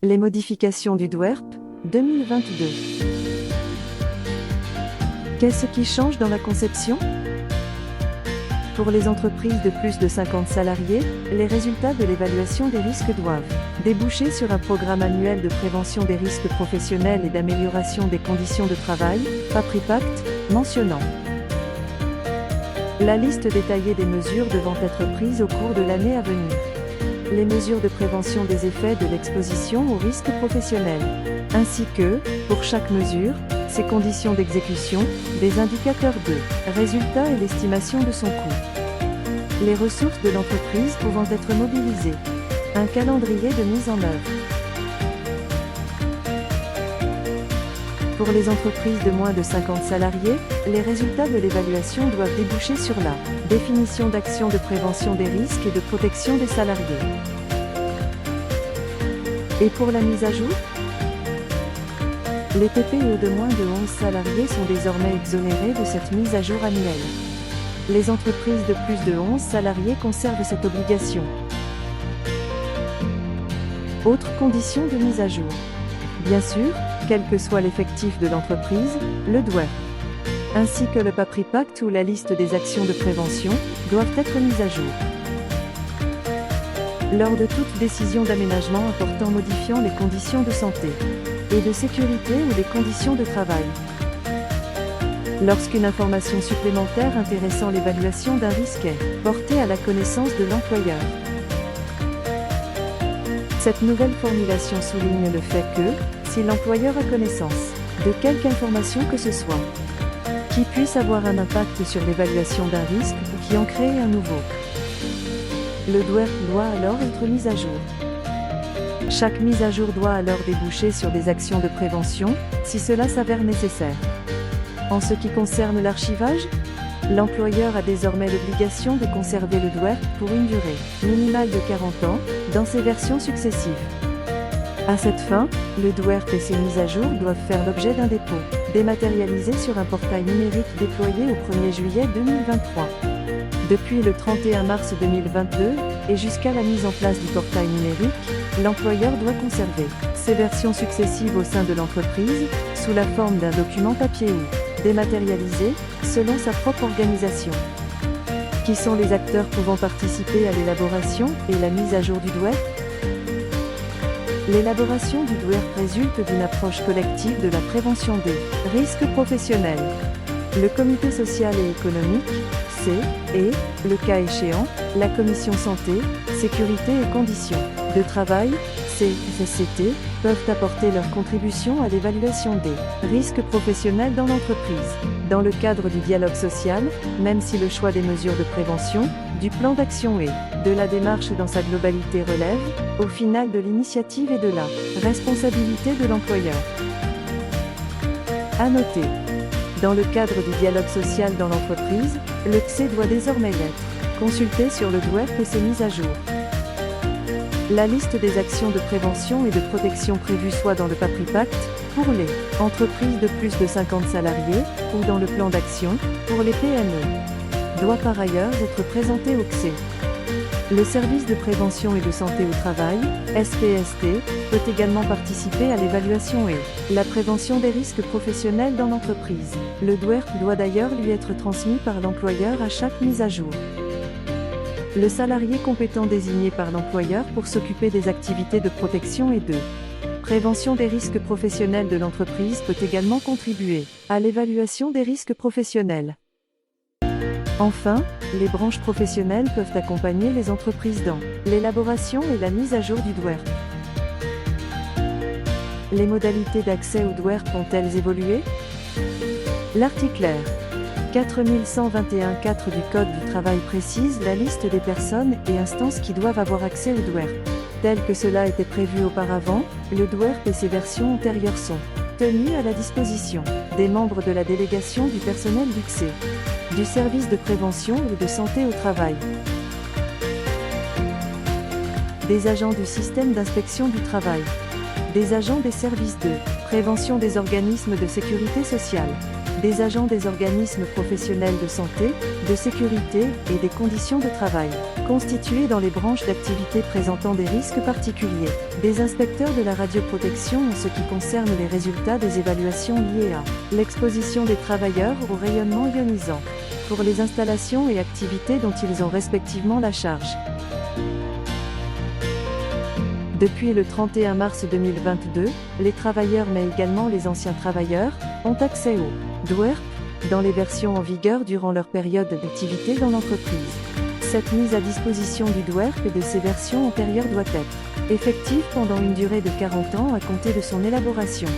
Les modifications du DWERP 2022. Qu'est-ce qui change dans la conception? Pour les entreprises de plus de 50 salariés, les résultats de l'évaluation des risques doivent déboucher sur un programme annuel de prévention des risques professionnels et d'amélioration des conditions de travail, PAPRIPACT, mentionnant la liste détaillée des mesures devant être prises au cours de l'année à venir. Les mesures de prévention des effets de l'exposition aux risques professionnels, ainsi que, pour chaque mesure, ses conditions d'exécution, des indicateurs de résultats et l'estimation de son coût. Les ressources de l'entreprise pouvant être mobilisées. Un calendrier de mise en œuvre. Pour les entreprises de moins de 50 salariés, les résultats de l'évaluation doivent déboucher sur la définition d'actions de prévention des risques et de protection des salariés. Et pour la mise à jour? Les TPE de moins de 11 salariés sont désormais exonérés de cette mise à jour annuelle. Les entreprises de plus de 11 salariés conservent cette obligation. Autres conditions de mise à jour. Bien sûr, quel que soit l'effectif de l'entreprise, le DWERP, ainsi que le PAPRIPACT ou la liste des actions de prévention, doivent être mises à jour. Lors de toute décision d'aménagement important modifiant les conditions de santé et de sécurité ou les conditions de travail. Lorsqu'une information supplémentaire intéressant l'évaluation d'un risque est portée à la connaissance de l'employeur. Cette nouvelle formulation souligne le fait que, si l'employeur a connaissance de quelque information que ce soit, qui puisse avoir un impact sur l'évaluation d'un risque ou qui en crée un nouveau, le DWERP doit alors être mis à jour. Chaque mise à jour doit alors déboucher sur des actions de prévention, si cela s'avère nécessaire. En ce qui concerne l'archivage, l'employeur a désormais l'obligation de conserver le DWERP pour une durée minimale de 40 ans, dans ses versions successives. À cette fin, le DWERP et ses mises à jour doivent faire l'objet d'un dépôt dématérialisé sur un portail numérique déployé au 1er juillet 2023. Depuis le 31 mars 2022, et jusqu'à la mise en place du portail numérique, l'employeur doit conserver ses versions successives au sein de l'entreprise, sous la forme d'un document papier ou dématérialisé, selon sa propre organisation. Qui sont les acteurs pouvant participer à l'élaboration et la mise à jour du DWERP? L'élaboration du DWERP résulte d'une approche collective de la prévention des risques professionnels. Le comité social et économique, C, et, le cas échéant, la commission santé, sécurité et conditions de travail, CSCT, peuvent apporter leur contribution à l'évaluation des risques professionnels dans l'entreprise. Dans le cadre du dialogue social, même si le choix des mesures de prévention, du plan d'action et de la démarche dans sa globalité relève, au final de l'initiative et de la responsabilité de l'employeur. À noter. Dans le cadre du dialogue social dans l'entreprise, le CSE doit désormais être consulté sur le DWERP et ses mises à jour. La liste des actions de prévention et de protection prévues soit dans le PAPRIPACT, pour les entreprises de plus de 50 salariés, ou dans le plan d'action, pour les PME, doit par ailleurs être présentée au CSE. Le service de prévention et de santé au travail, SPST, peut également participer à l'évaluation et la prévention des risques professionnels dans l'entreprise. Le DWERP doit d'ailleurs lui être transmis par l'employeur à chaque mise à jour. Le salarié compétent désigné par l'employeur pour s'occuper des activités de protection et de prévention des risques professionnels de l'entreprise peut également contribuer à l'évaluation des risques professionnels. Enfin, les branches professionnelles peuvent accompagner les entreprises dans l'élaboration et la mise à jour du DWERP. Les modalités d'accès au DWERP ont-elles évolué? L'article R. 4121-4 du Code du travail précise la liste des personnes et instances qui doivent avoir accès au DWERP. Tel que cela était prévu auparavant, le DWERP et ses versions antérieures sont tenus à la disposition des membres de la délégation du personnel du CSE, du service de prévention et de santé au travail, des agents du système d'inspection du travail, des agents des services de prévention des organismes de sécurité sociale, des agents des organismes professionnels de santé, de sécurité et des conditions de travail, constitués dans les branches d'activité présentant des risques particuliers, des inspecteurs de la radioprotection en ce qui concerne les résultats des évaluations liées à l'exposition des travailleurs au rayonnement ionisant, pour les installations et activités dont ils ont respectivement la charge. Depuis le 31 mars 2022, les travailleurs mais également les anciens travailleurs ont accès au DWERP dans les versions en vigueur durant leur période d'activité dans l'entreprise. Cette mise à disposition du DWERP et de ces versions antérieures doit être effective pendant une durée de 40 ans à compter de son élaboration.